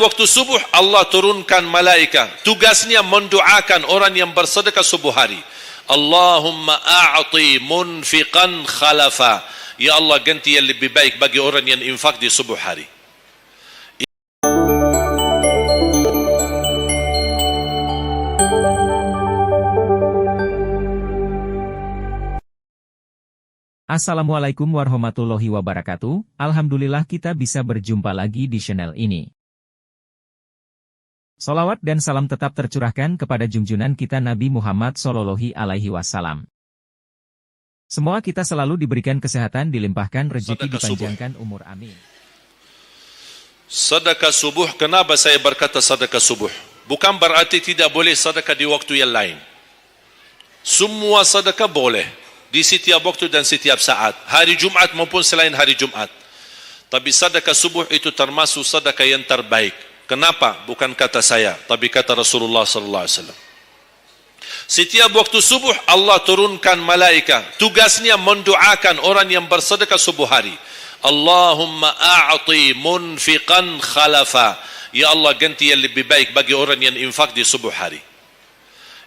Waktu subuh Allah turunkan malaikat, tugasnya mendoakan orang yang bersedekah subuh hari. Allahumma a'ti munfiqan khalafa. Ya Allah, ganti yang lebih baik bagi orang yang infak di subuh hari. Assalamualaikum warahmatullahi wabarakatuh. Alhamdulillah kita bisa berjumpa lagi di channel ini. Salawat dan salam tetap tercurahkan kepada junjungan kita Nabi Muhammad Shallallahu Alaihi Wasallam. Semoga kita selalu diberikan kesehatan, dilimpahkan rezeki, dipanjangkan umur, amin. Sedekah subuh, kenapa saya berkata sedekah subuh? Bukan berarti tidak boleh sedekah di waktu yang lain. Semua sedekah boleh di setiap waktu dan setiap saat, hari Jumat maupun selain hari Jumat. Tapi sedekah subuh itu termasuk sedekah yang terbaik. Kenapa? Bukan kata saya, tapi kata Rasulullah sallallahu alaihi wasallam. Setiap waktu subuh Allah turunkan malaikat, tugasnya mendoakan orang yang bersedekah subuh hari. Allahumma a'ti munfiqan khalafa. Ya Allah, ganti yang lebih baik bagi orang yang infak di subuh hari.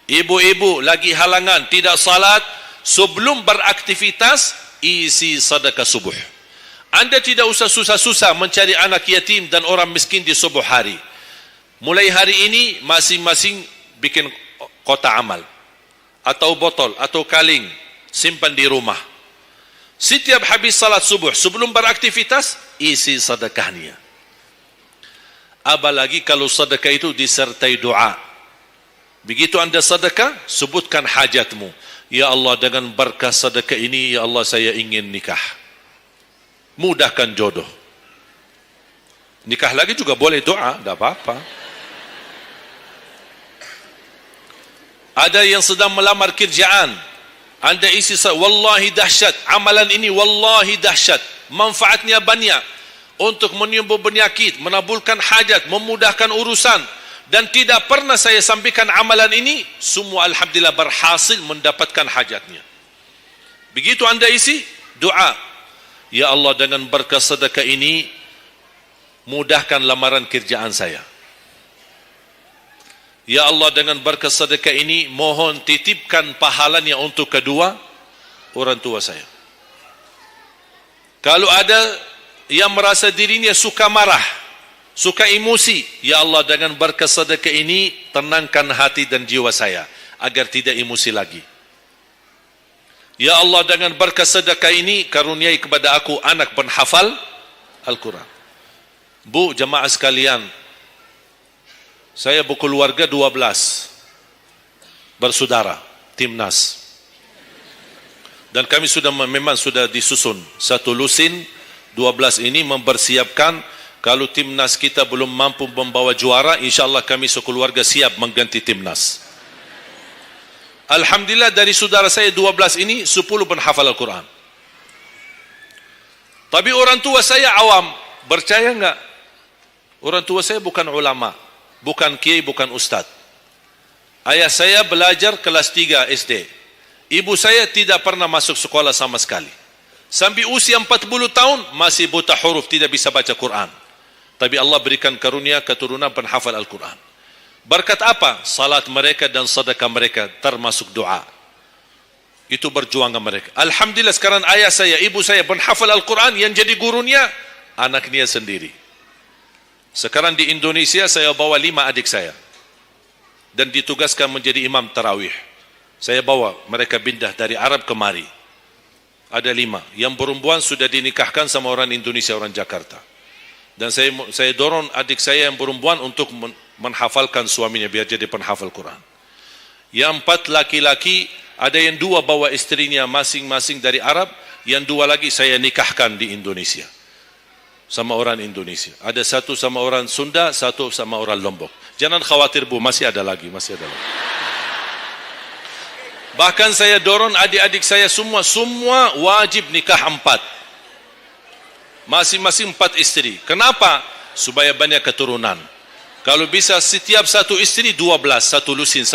Ibu-ibu lagi halangan tidak salat, sebelum beraktivitas isi sedekah subuh. Anda tidak usah susah-susah mencari anak yatim dan orang miskin di subuh hari. Mulai hari ini masing-masing bikin kotak amal atau botol atau kaleng, simpan di rumah. Setiap habis salat subuh sebelum beraktivitas isi sedekahnya. Apalagi kalau sedekah itu disertai doa. Begitu Anda sedekah, sebutkan hajatmu. Ya Allah, dengan berkah sedekah ini, ya Allah, saya ingin nikah. Mudahkan jodoh. Nikah lagi juga boleh doa, tidak apa-apa. Ada yang sedang melamar kerjaan, Anda isi, wallahi dahsyat, amalan ini wallahi dahsyat, manfaatnya banyak untuk menyembuh penyakit, menabulkan hajat, memudahkan urusan, dan tidak pernah saya sampaikan amalan ini, semua alhamdulillah berhasil mendapatkan hajatnya. Begitu Anda isi, doa. Ya Allah, dengan berkah sedekah ini, mudahkan lamaran kerjaan saya. Ya Allah, dengan berkah sedekah ini, mohon titipkan pahalanya untuk kedua orang tua saya. Kalau ada yang merasa dirinya suka marah, suka emosi, ya Allah, dengan berkah sedekah ini, tenangkan hati dan jiwa saya, agar tidak emosi lagi. Ya Allah, dengan berkah sedekah ini, karuniai kepada aku anak penghafal Al-Quran. Bu, jemaah sekalian, saya berkeluarga 12 bersaudara, timnas. Dan kami memang sudah disusun satu lusin, 12 ini mempersiapkan kalau timnas kita belum mampu membawa juara, insyaAllah kami sekeluarga siap mengganti timnas. Alhamdulillah, dari saudara saya 12 ini 10 penghafal Al-Quran. Tapi orang tua saya awam. Percaya enggak? Orang tua saya bukan ulama, bukan kiai, bukan ustaz. Ayah saya belajar kelas 3 SD. Ibu saya tidak pernah masuk sekolah sama sekali. Sampai usia 40 tahun masih buta huruf, tidak bisa baca Quran. Tapi Allah berikan karunia keturunan penghafal Al-Quran. Berkat apa? Salat mereka dan sedekah mereka, termasuk doa. Itu berjuangan mereka. Alhamdulillah, sekarang ayah saya, ibu saya penghafal Al-Quran, yang jadi gurunya anaknya sendiri. Sekarang di Indonesia saya bawa 5 adik saya dan ditugaskan menjadi imam tarawih. Saya bawa mereka pindah dari Arab kemari. Ada 5. Yang perempuan sudah dinikahkan sama orang Indonesia, orang Jakarta. Dan saya dorong adik saya yang perempuan untuk menghafalkan suaminya biar jadi penghafal Quran. Yang 4 laki-laki, ada yang 2 bawa istrinya masing-masing dari Arab, yang 2 lagi saya nikahkan di Indonesia sama orang Indonesia. Ada 1 sama orang Sunda, 1 sama orang Lombok. Jangan khawatir Bu, masih ada lagi. Bahkan saya dorong adik-adik saya semua wajib nikah 4. Masing-masing 4 istri. Kenapa? Supaya banyak keturunan. Kalau bisa setiap satu istri 12, satu lusin.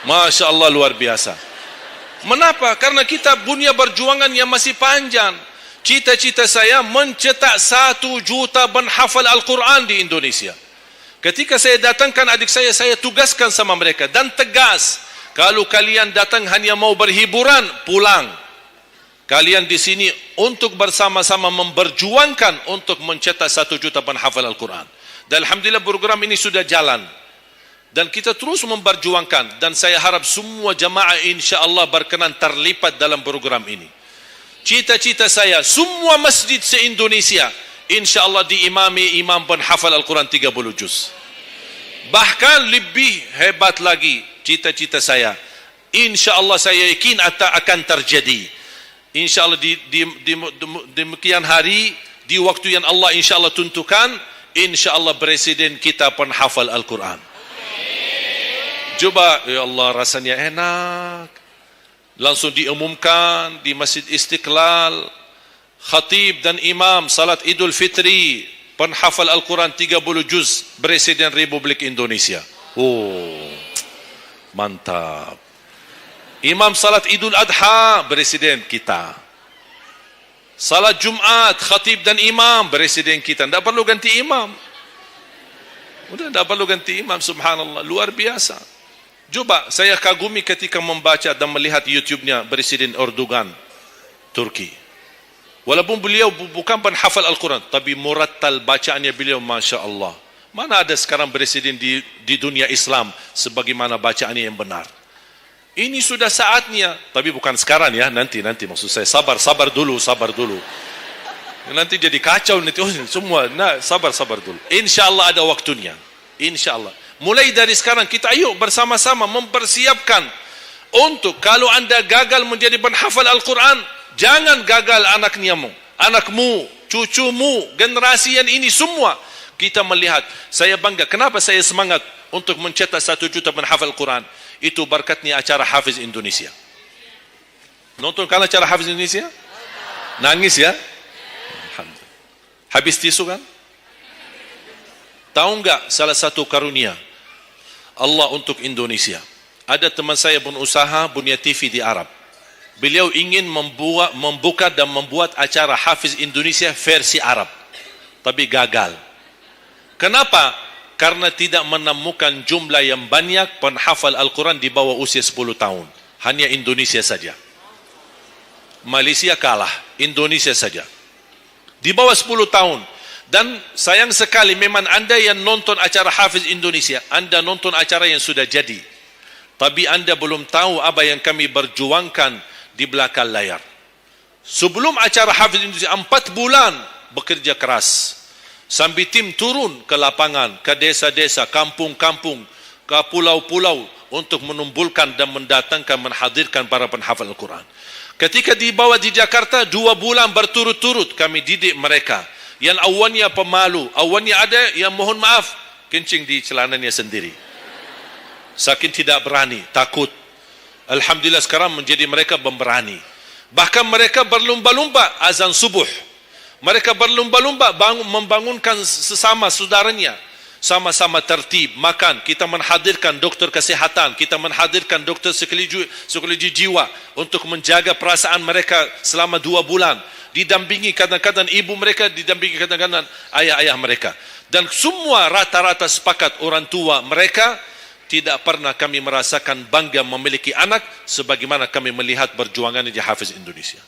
Masya Allah, luar biasa. Mengapa? Karena kita punya perjuangan yang masih panjang. Cita-cita saya mencetak 1 juta penghafal Al-Quran di Indonesia. Ketika saya datangkan adik saya tugaskan sama mereka dan tegas, kalau kalian datang hanya mau berhiburan, pulang. Kalian di sini untuk bersama-sama memperjuangkan untuk mencetak 1 juta penghafal Al-Quran. Dan alhamdulillah program ini sudah jalan. Dan kita terus memperjuangkan, dan saya harap semua jamaah insya-Allah berkenan terlibat dalam program ini. Cita-cita saya semua masjid se-Indonesia insya-Allah diimami imam penghafal Al-Quran 30 juz. Bahkan lebih hebat lagi cita-cita saya, insya-Allah saya yakin akan terjadi. Insya-Allah di demikian hari, di waktu yang Allah insya-Allah tentukan, insya-Allah presiden kita penghafal Al-Quran. Coba, ya Allah, rasanya enak. Langsung diumumkan di Masjid Istiqlal, khatib dan imam salat Idul Fitri, penghafal Al-Quran 30 juz, Presiden Republik Indonesia. Oh, mantap. Imam salat Idul Adha, Presiden kita. Salat Jumat, khatib dan imam, Presiden kita. Tidak perlu ganti imam. Udah, tidak perlu ganti imam, subhanallah, luar biasa. Coba, saya kagumi ketika membaca dan melihat YouTube-nya Presiden Erdogan, Turki. Walaupun beliau bukan penghafal Al-Quran, tapi murattal bacaannya beliau, Masya Allah. Mana ada sekarang presiden di dunia Islam sebagaimana bacaannya yang benar. Ini sudah saatnya, tapi bukan sekarang ya, nanti maksud saya, sabar dulu. Nanti jadi kacau nanti, semua, sabar dulu. InsyaAllah ada waktunya, InsyaAllah. Mulai dari sekarang kita ayo bersama-sama mempersiapkan untuk kalau anda gagal menjadi penghafal Al-Quran, jangan gagal anakmu, cucumu, generasi yang ini semua. Kita melihat, saya bangga. Kenapa saya semangat untuk mencetak 1 juta penghafal Al-Quran? Itu berkatnya acara Hafiz Indonesia. Nonton kan acara Hafiz Indonesia? Nangis ya? Alhamdulillah. Habis tisu kan? Tahu enggak salah satu karunia Allah untuk Indonesia? Ada teman saya berusaha punya TV di Arab. Beliau ingin membuka dan membuat acara Hafiz Indonesia versi Arab, tapi gagal. Kenapa? Karena tidak menemukan jumlah yang banyak penghafal Al-Quran di bawah usia 10 tahun. Hanya Indonesia saja. Malaysia kalah, Indonesia saja. Di bawah 10 tahun. Dan sayang sekali memang anda yang nonton acara Hafiz Indonesia, anda nonton acara yang sudah jadi. Tapi anda belum tahu apa yang kami berjuangkan di belakang layar. Sebelum acara Hafiz Indonesia, 4 bulan bekerja keras. Sambil tim turun ke lapangan, ke desa-desa, kampung-kampung, ke pulau-pulau untuk menumpulkan dan mendatangkan, menghadirkan para penghafal Al-Quran. Ketika dibawa di Jakarta, 2 bulan berturut-turut kami didik mereka. Yang awalnya pemalu, awalnya ada yang mohon maaf, kencing di celananya sendiri. Saking tidak berani, takut. Alhamdulillah sekarang menjadi mereka pemberani. Bahkan mereka berlumba-lumba azan subuh. Mereka berlumba-lumba membangunkan sesama saudaranya. Sama-sama tertib, makan. Kita menghadirkan dokter kesehatan, kita menghadirkan dokter psikologi jiwa untuk menjaga perasaan mereka selama 2 bulan. Didampingi kadang-kadang ibu mereka, didampingi kadang-kadang ayah-ayah mereka. Dan semua rata-rata sepakat orang tua mereka, tidak pernah kami merasakan bangga memiliki anak sebagaimana kami melihat perjuangan di Hafiz Indonesia.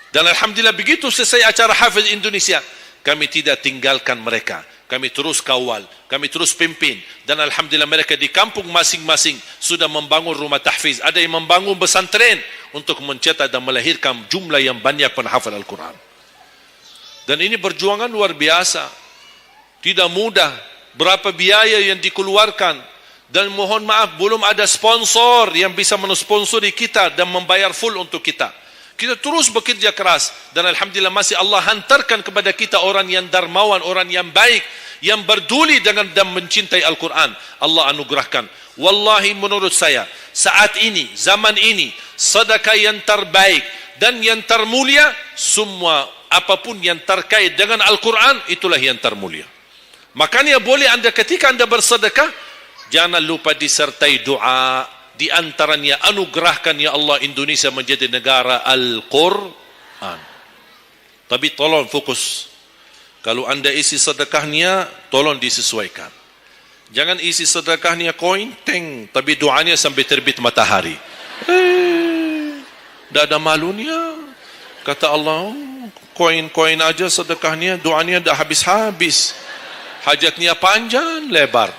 Dan alhamdulillah begitu selesai acara Hafiz Indonesia, kami tidak tinggalkan mereka. Kami terus kawal, kami terus pimpin. Dan alhamdulillah mereka di kampung masing-masing sudah membangun rumah tahfiz. Ada yang membangun pesantren untuk mencetak dan melahirkan jumlah yang banyak penghafal Al-Quran. Dan ini perjuangan luar biasa. Tidak mudah. Berapa biaya yang dikeluarkan. Dan mohon maaf, belum ada sponsor yang bisa mensponsori kita dan membayar full untuk kita. Kita terus bekerja keras. Dan alhamdulillah masih Allah hantarkan kepada kita orang yang dermawan, orang yang baik, yang berduli dengan dan mencintai Al-Quran. Allah anugerahkan. Wallahi menurut saya, saat ini, zaman ini, sedekah yang terbaik dan yang termulia, semua apapun yang terkait dengan Al-Quran, itulah yang termulia. Makanya boleh anda ketika anda bersedekah, jangan lupa disertai doa. Di antaranya anugerahkan ya Allah Indonesia menjadi negara Al-Quran. Tapi tolong fokus. Kalau anda isi sedekahnya, tolong disesuaikan. Jangan isi sedekahnya koin, teng, tapi doanya sampai terbit matahari. Dah ada malunya. Kata Allah, koin-koin aja sedekahnya, doanya dah habis-habis. Hajatnya panjang, lebar.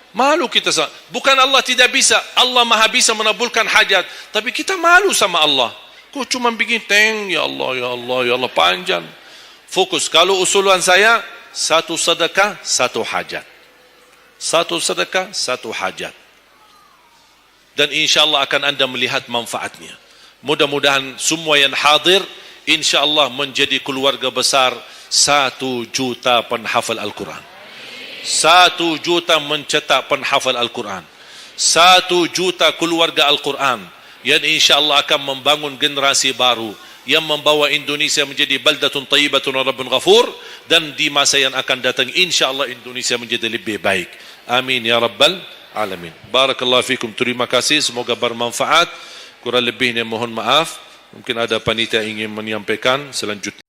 Malu kita. Bukan Allah tidak bisa. Allah maha bisa menabulkan hajat. Tapi kita malu sama Allah. Kok cuma bikin teng, ya Allah, ya Allah, ya Allah, panjang. Fokus. Kalau usulan saya, satu sedekah, satu hajat. Satu sedekah, satu hajat. Dan insyaAllah akan anda melihat manfaatnya. Mudah-mudahan semua yang hadir, insyaAllah menjadi keluarga besar 1 juta penhafal Al-Quran. 1 juta mencetak penhafal Al-Quran. 1 juta keluarga Al-Quran. Yang insyaAllah akan membangun generasi baru. Yang membawa Indonesia menjadi baldatun tayyibatun rabbun ghafur, dan di masa yang akan datang insyaAllah Indonesia menjadi lebih baik. Amin ya rabbal alamin. Barakallahu fikum. Terima kasih, semoga bermanfaat. Kurang lebihnya mohon maaf. Mungkin ada panitia ingin menyampaikan selanjutnya.